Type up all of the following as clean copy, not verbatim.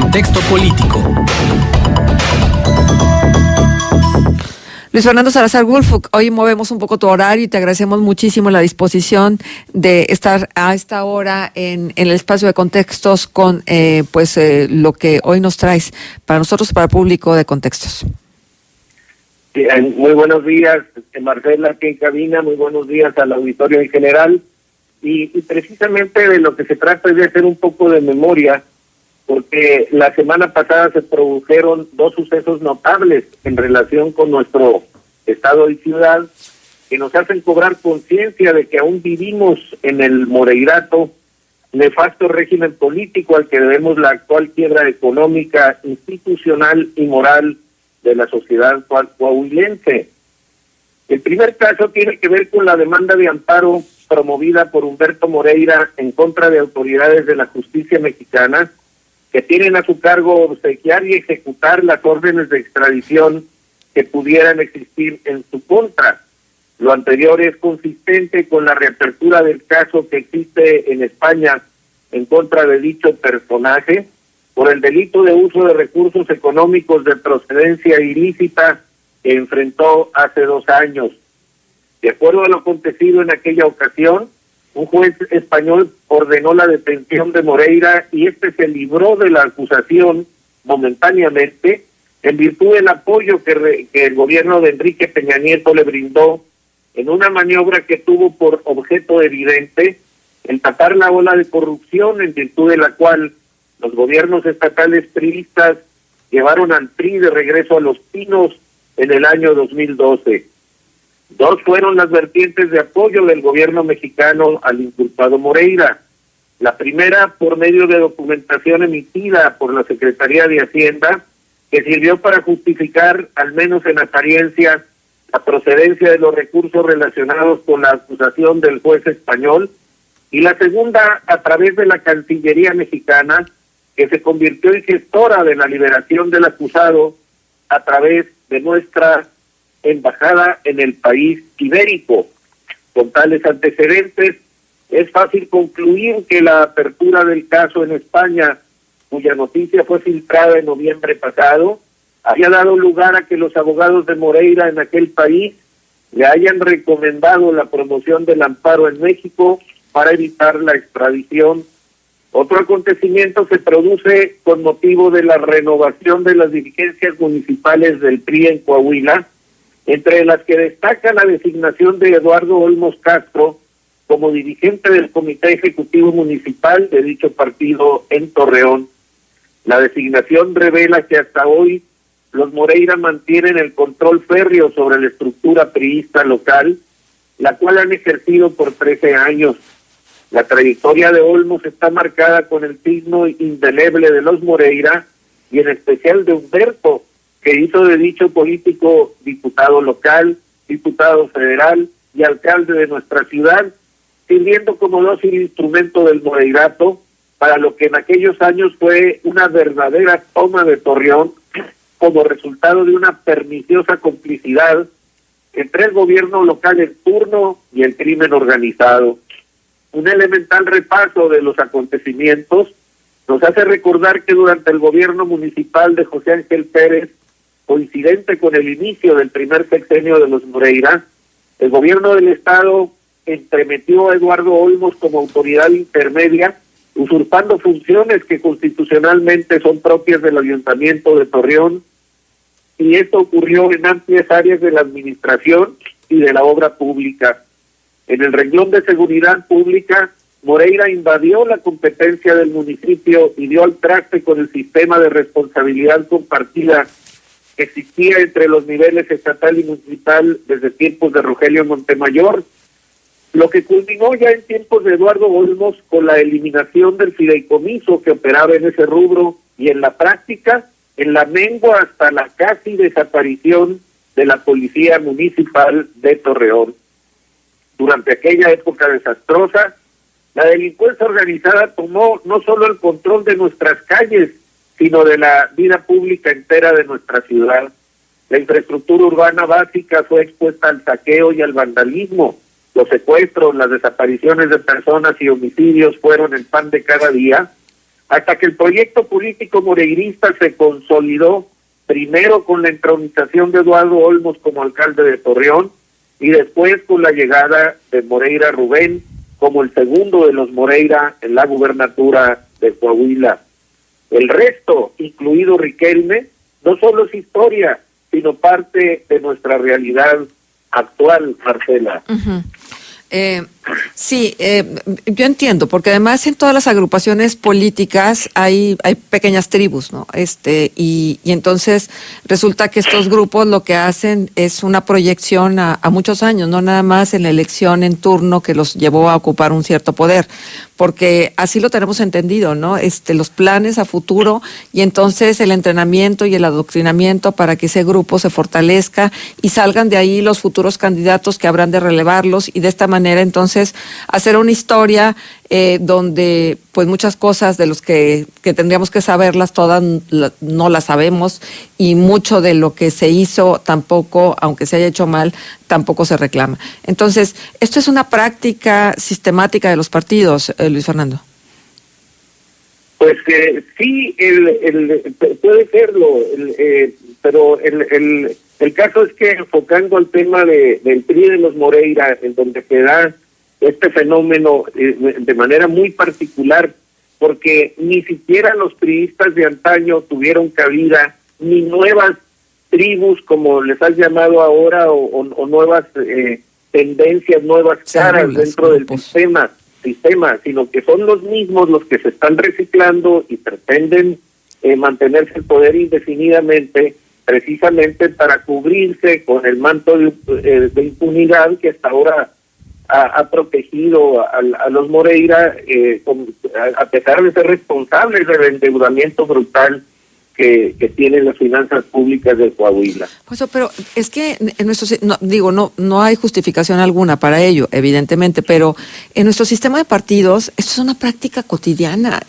Contexto político. Luis Fernando Salazar Wulf, hoy movemos un poco tu horario y te agradecemos muchísimo la disposición de estar a esta hora en el espacio de contextos con lo que hoy nos traes para nosotros y para el público de Contextos. Muy buenos días, Marcela, aquí en cabina, muy buenos días al auditorio en general. Y precisamente de lo que se trata es de hacer un poco de memoria, porque la semana pasada se produjeron dos sucesos notables en relación con nuestro estado y ciudad que nos hacen cobrar conciencia de que aún vivimos en el moreirato nefasto régimen político al que debemos la actual quiebra económica, institucional y moral de la sociedad coahuilense. El primer caso tiene que ver con la demanda de amparo promovida por Humberto Moreira en contra de autoridades de la justicia mexicana que tienen a su cargo obsequiar y ejecutar las órdenes de extradición que pudieran existir en su contra. Lo anterior es consistente con la reapertura del caso que existe en España en contra de dicho personaje por el delito de uso de recursos económicos de procedencia ilícita que enfrentó hace 2 años. De acuerdo a lo acontecido en aquella ocasión, un juez español ordenó la detención de Moreira y este se libró de la acusación momentáneamente en virtud del apoyo que el gobierno de Enrique Peña Nieto le brindó en una maniobra que tuvo por objeto evidente el tapar la ola de corrupción en virtud de la cual los gobiernos estatales priistas llevaron al PRI de regreso a Los Pinos en el año 2012. 2 fueron las vertientes de apoyo del gobierno mexicano al inculpado Moreira. La primera, por medio de documentación emitida por la Secretaría de Hacienda, que sirvió para justificar, al menos en apariencia, la procedencia de los recursos relacionados con la acusación del juez español, y la segunda, a través de la Cancillería mexicana, que se convirtió en gestora de la liberación del acusado a través de nuestra embajada en el país ibérico. Con tales antecedentes, es fácil concluir que la apertura del caso en España, cuya noticia fue filtrada en noviembre pasado, había dado lugar a que los abogados de Moreira en aquel país le hayan recomendado la promoción del amparo en México para evitar la extradición. Otro acontecimiento se produce con motivo de la renovación de las dirigencias municipales del PRI en Coahuila, entre las que destaca la designación de Eduardo Olmos Castro como dirigente del Comité Ejecutivo Municipal de dicho partido en Torreón. La designación revela que hasta hoy los Moreira mantienen el control férreo sobre la estructura priista local, la cual han ejercido por 13 años. La trayectoria de Olmos está marcada con el signo indeleble de los Moreira y en especial de Humberto, que hizo de dicho político diputado local, diputado federal y alcalde de nuestra ciudad, sirviendo como dócil instrumento del moreirato para lo que en aquellos años fue una verdadera toma de Torreón como resultado de una perniciosa complicidad entre el gobierno local en turno y el crimen organizado. Un elemental repaso de los acontecimientos nos hace recordar que durante el gobierno municipal de José Ángel Pérez, coincidente con el inicio del primer sexenio de los Moreira, el gobierno del estado entremetió a Eduardo Olmos como autoridad intermedia, usurpando funciones que constitucionalmente son propias del Ayuntamiento de Torreón, y esto ocurrió en amplias áreas de la administración y de la obra pública. En el renglón de seguridad pública, Moreira invadió la competencia del municipio y dio al traste con el sistema de responsabilidad compartida que existía entre los niveles estatal y municipal desde tiempos de Rogelio Montemayor, lo que culminó ya en tiempos de Eduardo Olmos con la eliminación del fideicomiso que operaba en ese rubro y en la práctica en la mengua hasta la casi desaparición de la Policía Municipal de Torreón. Durante aquella época desastrosa, la delincuencia organizada tomó no solo el control de nuestras calles, sino de la vida pública entera de nuestra ciudad. La infraestructura urbana básica fue expuesta al saqueo y al vandalismo. Los secuestros, las desapariciones de personas y homicidios fueron el pan de cada día, hasta que el proyecto político moreirista se consolidó primero con la entronización de Eduardo Olmos como alcalde de Torreón y después con la llegada de Moreira Rubén como el segundo de los Moreira en la gubernatura de Coahuila. El resto, incluido Riquelme, no solo es historia, sino parte de nuestra realidad actual, Marcela. Uh-huh. Sí, yo entiendo, porque además en todas las agrupaciones políticas hay pequeñas tribus, ¿no? Y entonces resulta que estos grupos lo que hacen es una proyección a muchos años, no nada más en la elección en turno que los llevó a ocupar un cierto poder, porque así lo tenemos entendido, ¿no? Los planes a futuro y entonces el entrenamiento y el adoctrinamiento para que ese grupo se fortalezca y salgan de ahí los futuros candidatos que habrán de relevarlos y de esta manera entonces hacer una historia donde pues muchas cosas de los que tendríamos que saberlas todas no las sabemos y mucho de lo que se hizo tampoco, aunque se haya hecho mal, tampoco se reclama. Entonces, esto es una práctica sistemática de los partidos, Luis Fernando. Pues sí, puede serlo, pero el caso es que enfocando al tema del PRI de los Moreira, en donde se da este fenómeno de manera muy particular, porque ni siquiera los priistas de antaño tuvieron cabida, ni nuevas tribus, como les has llamado ahora, o nuevas tendencias, nuevas caras dentro del sistema, sino que son los mismos los que se están reciclando y pretenden mantenerse en poder indefinidamente, precisamente para cubrirse con el manto de impunidad que hasta ahora ha protegido a los Moreira, a pesar de ser responsables del endeudamiento brutal que tienen las finanzas públicas de Coahuila. Pues, pero es que en nuestro, no hay justificación alguna para ello, evidentemente, pero en nuestro sistema de partidos esto es una práctica cotidiana.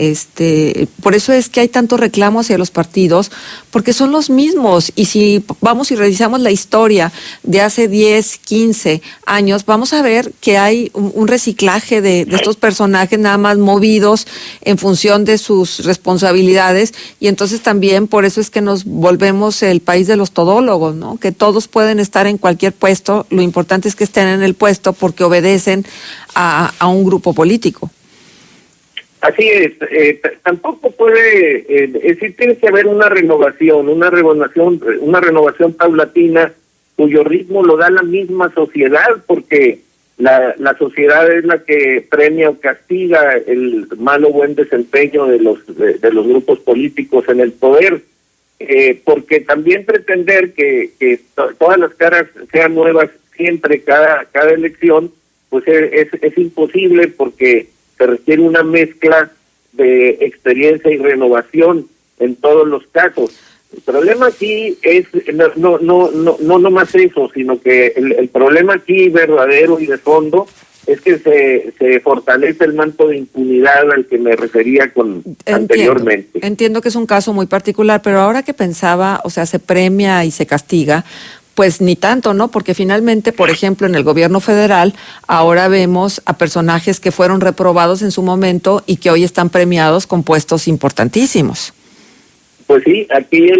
Por eso es que hay tanto reclamo hacia los partidos, porque son los mismos. Y si vamos y revisamos la historia de hace 10, 15 años, vamos a ver que hay un reciclaje de estos personajes nada más movidos en función de sus responsabilidades, y entonces también por eso es que nos volvemos el país de los todólogos, ¿no? Que todos pueden estar en cualquier puesto, lo importante es que estén en el puesto porque obedecen a un grupo político. Así es, tampoco puede, es decir, tiene que haber una renovación paulatina, cuyo ritmo lo da la misma sociedad, porque la sociedad es la que premia o castiga el mal o buen desempeño de los grupos políticos en el poder, porque también pretender que todas las caras sean nuevas siempre, cada elección, pues es imposible, porque se requiere una mezcla de experiencia y renovación en todos los casos. El problema aquí es no más eso, sino que el problema aquí verdadero y de fondo es que se fortalece el manto de impunidad al que me refería anteriormente. Entiendo que es un caso muy particular, pero ahora que pensaba, o sea, se premia y se castiga, pues ni tanto, ¿no? Porque finalmente, por ejemplo, en el gobierno federal, ahora vemos a personajes que fueron reprobados en su momento y que hoy están premiados con puestos importantísimos. Pues sí, aquí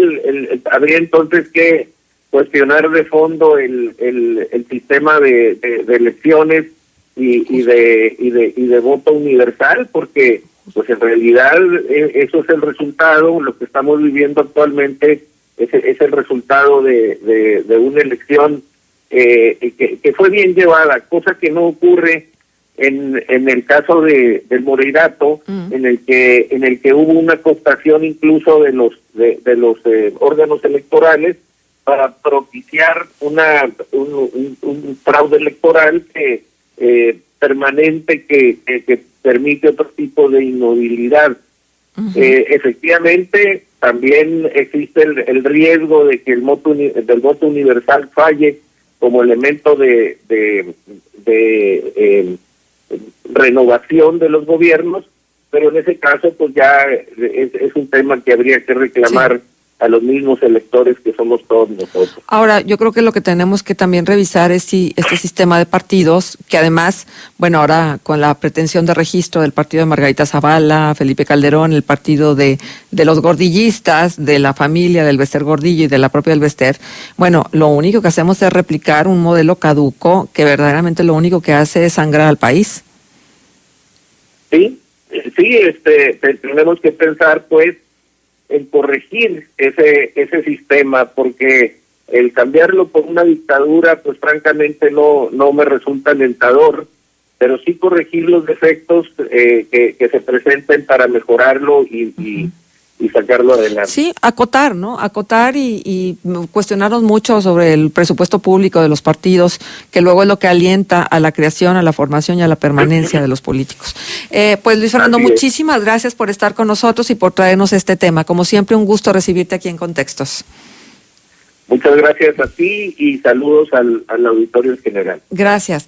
habría entonces que cuestionar de fondo el sistema de elecciones y de voto universal, porque pues en realidad eso es el resultado, lo que estamos viviendo actualmente es el resultado de una elección que fue bien llevada, cosa que no ocurre en el caso del Moreirato, en el que hubo una cooptación incluso de los órganos electorales para propiciar un fraude electoral permanente que permite otro tipo de inmovilidad. Efectivamente, también existe el riesgo de que del voto universal falle como elemento de renovación de los gobiernos, pero en ese caso pues ya es un tema que habría que reclamar a los mismos electores que somos todos nosotros. Ahora, yo creo que lo que tenemos que también revisar es si este sistema de partidos, que además, bueno, ahora con la pretensión de registro del partido de Margarita Zavala, Felipe Calderón, el partido de los gordillistas, de la familia del Bester Gordillo y de la propia del Bester, bueno, lo único que hacemos es replicar un modelo caduco que verdaderamente lo único que hace es sangrar al país. Sí, tenemos que pensar, pues, en corregir ese sistema, porque el cambiarlo por una dictadura, pues francamente no me resulta alentador, pero sí corregir los defectos que se presenten para mejorarlo y sacarlo adelante. Sí, acotar, ¿no? Acotar y cuestionarnos mucho sobre el presupuesto público de los partidos, que luego es lo que alienta a la creación, a la formación y a la permanencia de los políticos. Pues Luis Fernando, muchísimas gracias por estar con nosotros y por traernos este tema. Como siempre, un gusto recibirte aquí en Contextos. Muchas gracias a ti y saludos al auditorio en general. Gracias.